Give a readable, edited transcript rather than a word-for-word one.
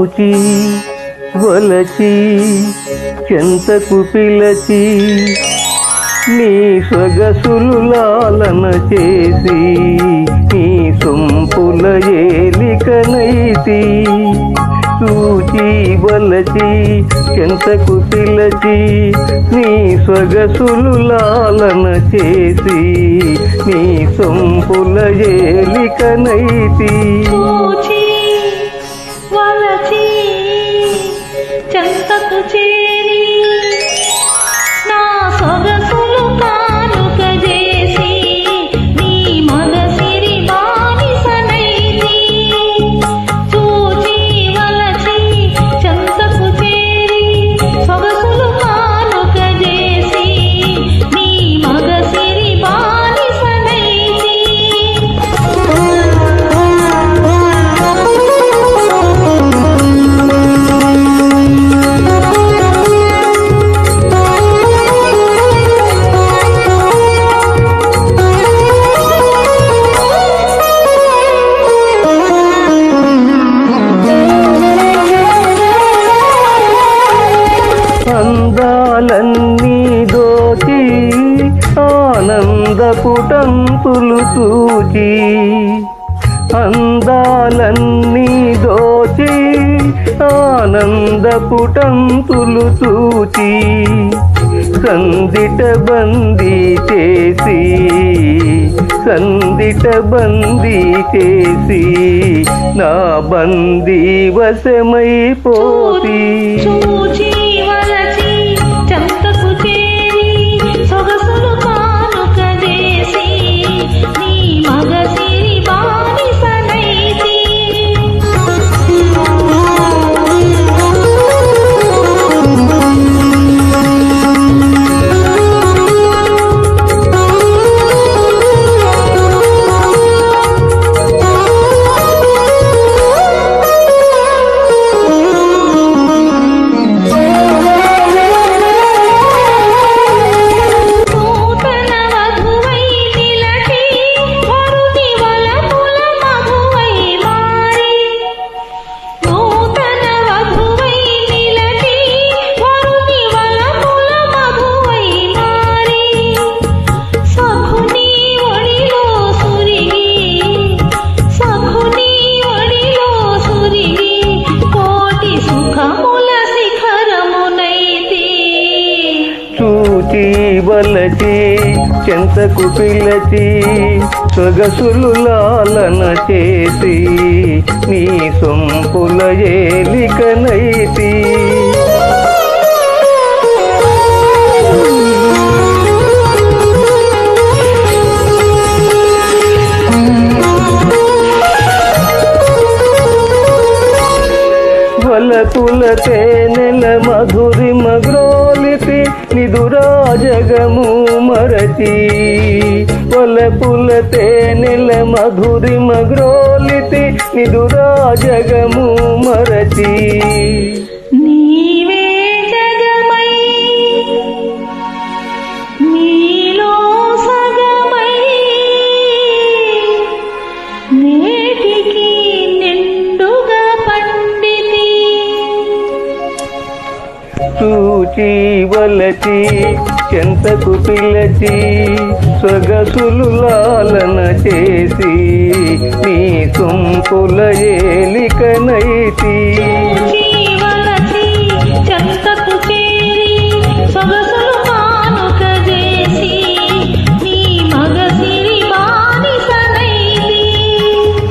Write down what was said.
చూచి వలచి చెంతకు పిలచి నీ సొగసులు లాలన చేసి నీ సొంపుల ఏలికనైతి చూచి వలచి చెంతకు పిలచి నీ సొగసులు లాలన చేసి నీ సొంపుల ఏలికనైతి చూచి వలచి చెంతకు చేరి నా సొగసులు కానుక చేసి నీ మగసిరి బానిసనైతి చూచి వలచి చెంతకు చేరి సొగసులు కానుక చేసి నీ మగసిరి బానిసనైతి అందాలన్నీ దోచి ఆనందపు టంపులు చూచి అందాలన్నీ దోచి ఆనందపు టంపులు చూచి సందిట బందీ చేసి సందిట బందీ చేసి నా బందీ వశమైపోతి చూచి వలచి చెంతకు చేరి సొగసులు కానుక చేసి నీ మగసిరి బానిసనైతి చూచి వలచి చెంతకు పిలచి సొగసులు లాలన చేసి నీ సొంపుల ఏలికనైతి వలపుల తేనెల మధురిమ గ్రోలితి నిదురా జగము మరచి వలపుల తేనెల మధురిమ గ్రోలితి నిదురా జగము మరచి నీవే జగమై నీలో సగమై నేటికి నిండుగా పండితి చూచి వలచి చెంతకు పిలచి సొగసులు లాలన చేసి నీ సొంపుల ఏలికనైతి